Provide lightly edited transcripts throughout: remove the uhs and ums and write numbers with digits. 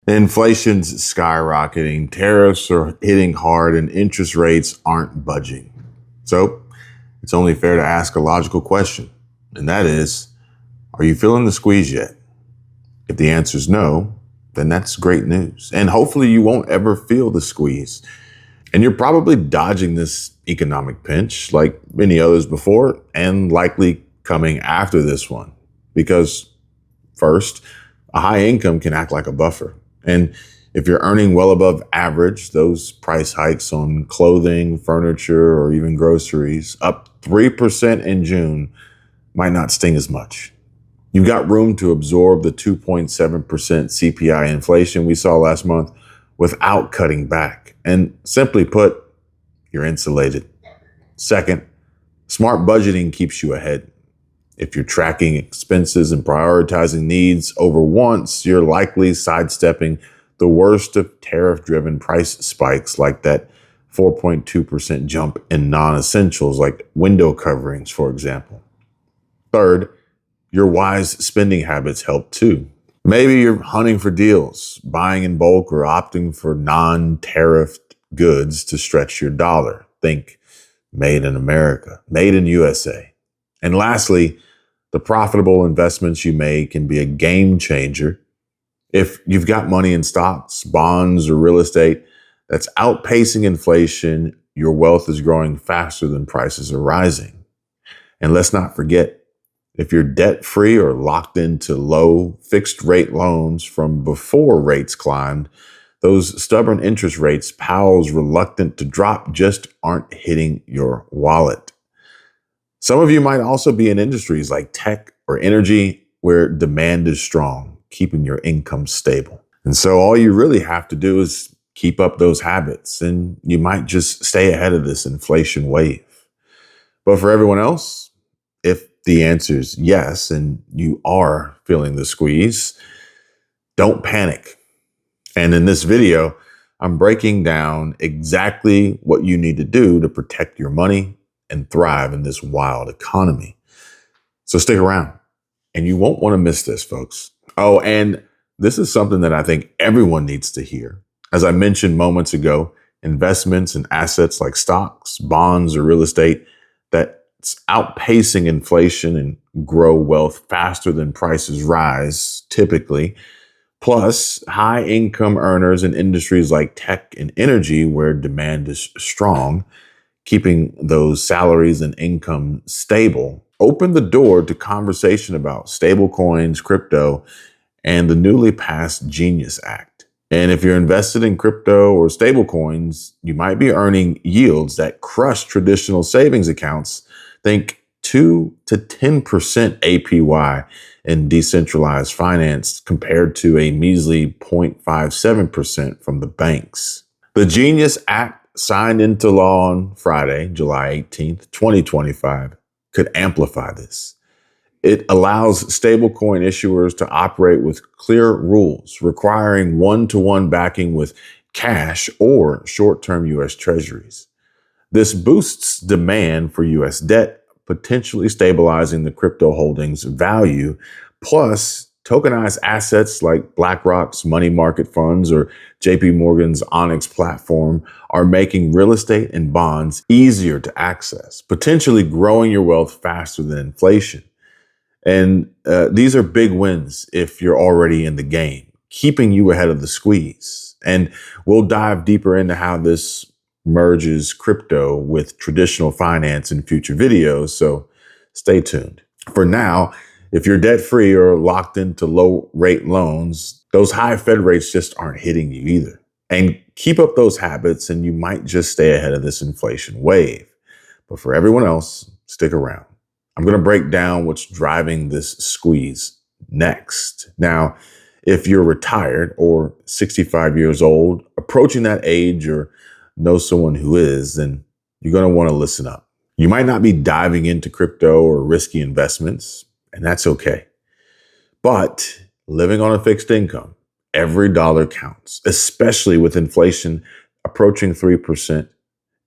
Inflation's skyrocketing, tariffs are hitting hard, and interest rates aren't budging. So it's only fair to ask a logical question, and that is, are you feeling the squeeze yet? If the answer is no, then that's great news. And hopefully you won't ever feel the squeeze. And you're probably dodging this economic pinch like many others before and likely coming after this one. Because first, a high income can act like a buffer. And if you're earning well above average, those price hikes on clothing, furniture, or even groceries, up 3% in June, might not sting as much. You've got room to absorb the 2.7% CPI inflation we saw last month without cutting back. And simply put, you're insulated. Second, smart budgeting keeps you ahead. If you're tracking expenses and prioritizing needs over wants, you're likely sidestepping the worst of tariff-driven price spikes like that 4.2% jump in non-essentials like window coverings, for example. Third, your wise spending habits help too. Maybe you're hunting for deals, buying in bulk, or opting for non-tariffed goods to stretch your dollar. Think made in America, made in USA. And lastly, the profitable investments you make can be a game changer. If you've got money in stocks, bonds, or real estate that's outpacing inflation, your wealth is growing faster than prices are rising. And let's not forget, if you're debt-free or locked into low fixed rate loans from before rates climbed, those stubborn interest rates Powell's reluctant to drop just aren't hitting your wallet. Some of you might also be in industries like tech or energy where demand is strong, keeping your income stable. And so all you really have to do is keep up those habits, and you might just stay ahead of this inflation wave. But for everyone else, if the answer is yes, and you are feeling the squeeze, don't panic. And in this video, I'm breaking down exactly what you need to do to protect your money and thrive in this wild economy. So stick around, and you won't want to miss this, folks. Oh, and this is something that I think everyone needs to hear. As I mentioned moments ago, investments in assets like stocks, bonds, or real estate that's outpacing inflation and grow wealth faster than prices rise, typically, plus high income earners in industries like tech and energy where demand is strong, keeping those salaries and income stable, open the door to conversation about stable coins, crypto, and the newly passed Genius Act. And if you're invested in crypto or stable coins, you might be earning yields that crush traditional savings accounts. Think 2 to 10% APY in decentralized finance compared to a measly 0.57% from the banks. The Genius Act, signed into law on Friday, July 18th, 2025, could amplify this. It allows stablecoin issuers to operate with clear rules, requiring one-to-one backing with cash or short-term U.S. treasuries. This boosts demand for U.S. debt, potentially stabilizing the crypto holdings' value, plus tokenized assets like BlackRock's money market funds or JP Morgan's Onyx platform are making real estate and bonds easier to access, potentially growing your wealth faster than inflation. And these are big wins if you're already in the game, keeping you ahead of the squeeze. And we'll dive deeper into how this merges crypto with traditional finance in future videos, so stay tuned. For now, if you're debt-free or locked into low-rate loans, those high Fed rates just aren't hitting you either. And keep up those habits and you might just stay ahead of this inflation wave. But for everyone else, stick around. I'm going to break down what's driving this squeeze next. Now, if you're retired or 65 years old, approaching that age, or know someone who is, then you're going to want to listen up. You might not be diving into crypto or risky investments, and that's okay. But living on a fixed income, every dollar counts, especially with inflation approaching 3%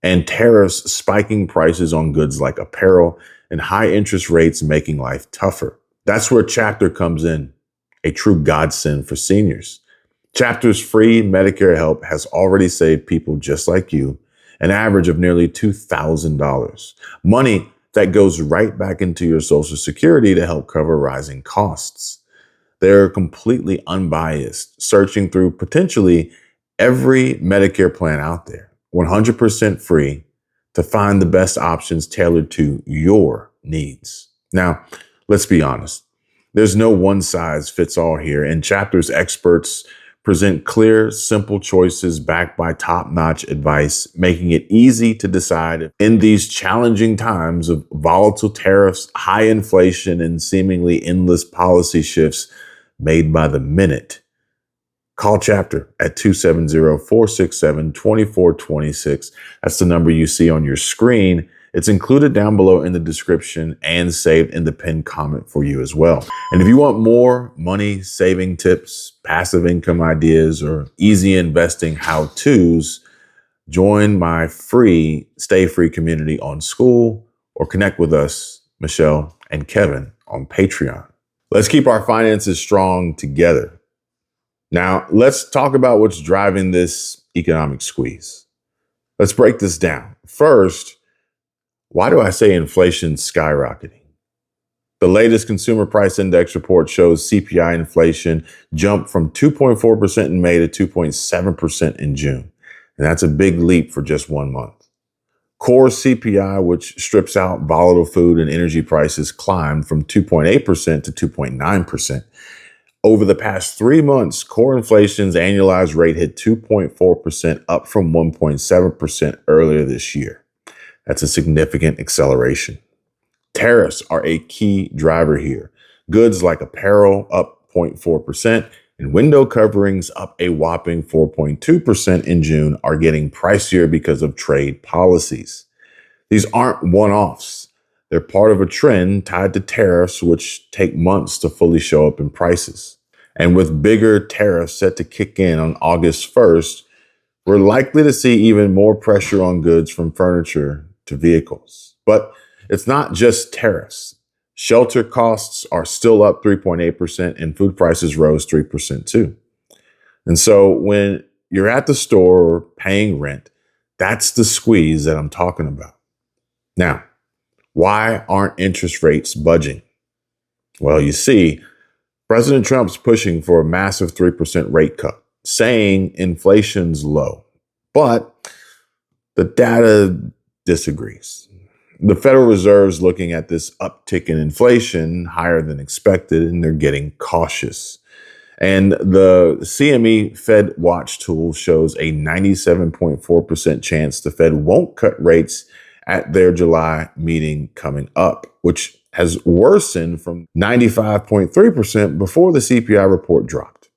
and tariffs spiking prices on goods like apparel and high interest rates making life tougher. That's where Chapter comes in, a true godsend for seniors. Chapter's free Medicare help has already saved people just like you an average of nearly $2,000. Money that goes right back into your Social Security to help cover rising costs. They're completely unbiased, searching through potentially every Medicare plan out there, 100% free, to find the best options tailored to your needs. Now, let's be honest. There's no one size fits all here, and Chapter's experts present clear, simple choices backed by top-notch advice, making it easy to decide in these challenging times of volatile tariffs, high inflation, and seemingly endless policy shifts made by the minute. Call Chapter at 270-467-2426. That's the number you see on your screen. It's included down below in the description and saved in the pinned comment for you as well. And if you want more money saving tips, passive income ideas, or easy investing how-tos, join my free Stay Free community on School or connect with us, Michelle and Kevin, on Patreon. Let's keep our finances strong together. Now, let's talk about what's driving this economic squeeze. Let's break this down. First, why do I say inflation's skyrocketing? The latest Consumer Price Index report shows CPI inflation jumped from 2.4% in May to 2.7% in June. And that's a big leap for just 1 month. Core CPI, which strips out volatile food and energy prices, climbed from 2.8% to 2.9%. Over the past 3 months, core inflation's annualized rate hit 2.4%, up from 1.7% earlier this year. That's a significant acceleration. Tariffs are a key driver here. Goods like apparel up 0.4% and window coverings up a whopping 4.2% in June are getting pricier because of trade policies. These aren't one-offs. They're part of a trend tied to tariffs, which take months to fully show up in prices. And with bigger tariffs set to kick in on August 1st, we're likely to see even more pressure on goods from furniture to vehicles. But it's not just tariffs. Shelter costs are still up 3.8% and food prices rose 3% too. And so when you're at the store paying rent, that's the squeeze that I'm talking about. Now, why aren't interest rates budging? Well, you see, President Trump's pushing for a massive 3% rate cut, saying inflation's low. But the data disagrees. The Federal Reserve's looking at this uptick in inflation higher than expected, and they're getting cautious. And the CME Fed Watch tool shows a 97.4% chance the Fed won't cut rates at their July meeting coming up, which has worsened from 95.3% before the CPI report dropped.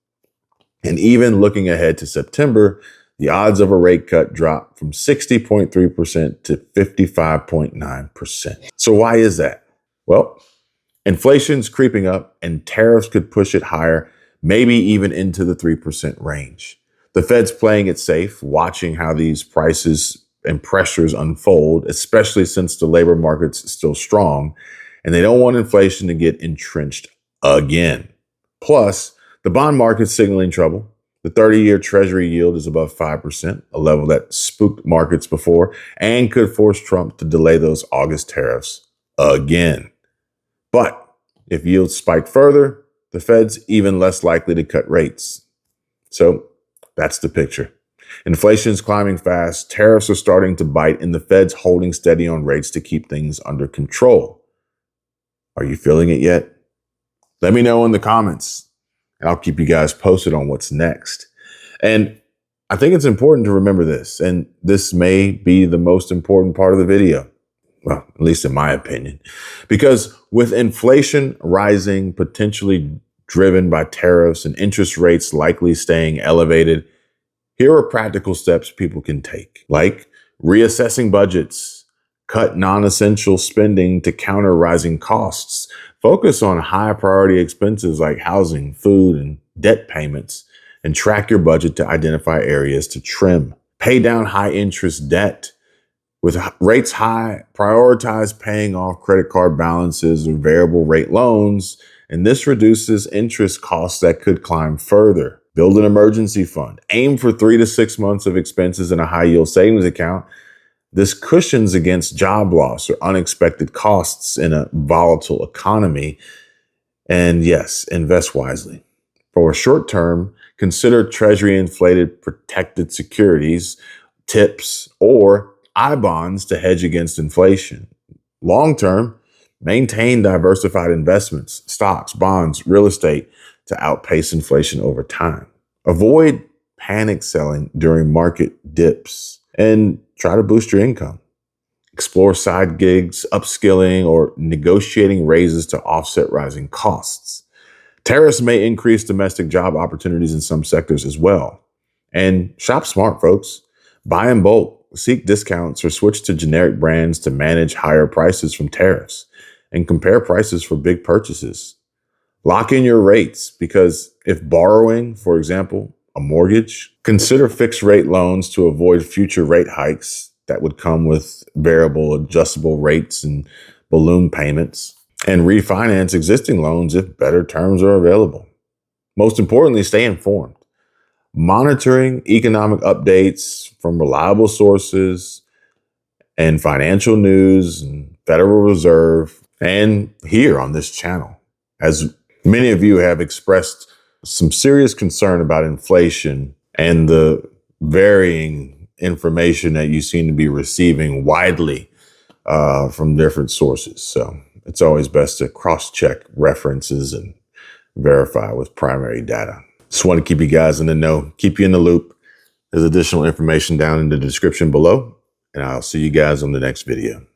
And even looking ahead to September, the odds of a rate cut dropped from 60.3% to 55.9%. So why is that? Well, inflation's creeping up and tariffs could push it higher, maybe even into the 3% range. The Fed's playing it safe, watching how these prices and pressures unfold, especially since the labor market's still strong, and they don't want inflation to get entrenched again. Plus, the bond market's signaling trouble. The 30-year Treasury yield is above 5%, a level that spooked markets before and could force Trump to delay those August tariffs again. But if yields spike further, the Fed's even less likely to cut rates. So that's the picture. Inflation's climbing fast, tariffs are starting to bite, and the Fed's holding steady on rates to keep things under control. Are you feeling it yet? Let me know in the comments. I'll keep you guys posted on what's next. And I think it's important to remember this, and this may be the most important part of the video. Well, at least in my opinion, because with inflation rising, potentially driven by tariffs and interest rates likely staying elevated, here are practical steps people can take, like reassessing budgets, cut non-essential spending to counter rising costs, focus on high priority expenses like housing, food, and debt payments, and track your budget to identify areas to trim. Pay down high interest debt. With rates high, prioritize paying off credit card balances or variable rate loans, and this reduces interest costs that could climb further. Build an emergency fund. Aim for 3 to 6 months of expenses in a high yield savings account. This cushions against job loss or unexpected costs in a volatile economy. And yes, invest wisely. For a short term, consider treasury inflated protected securities, TIPS, or I bonds to hedge against inflation. Long term, maintain diversified investments, stocks, bonds, real estate to outpace inflation over time. Avoid panic selling during market dips and try to boost your income. Explore side gigs, upskilling, or negotiating raises to offset rising costs. Tariffs may increase domestic job opportunities in some sectors as well. And shop smart, folks. Buy in bulk, seek discounts, or switch to generic brands to manage higher prices from tariffs. And compare prices for big purchases. Lock in your rates because if borrowing, for example, a mortgage, consider fixed rate loans to avoid future rate hikes that would come with variable adjustable rates and balloon payments, and refinance existing loans if better terms are available. Most importantly, stay informed. Monitoring economic updates from reliable sources and financial news and Federal Reserve and here on this channel. As many of you have expressed some serious concern about inflation and the varying information that you seem to be receiving widely from different sources. So it's always best to cross-check references and verify with primary data. Just want to keep you guys in the know, keep you in the loop. There's additional information down in the description below, and I'll see you guys on the next video.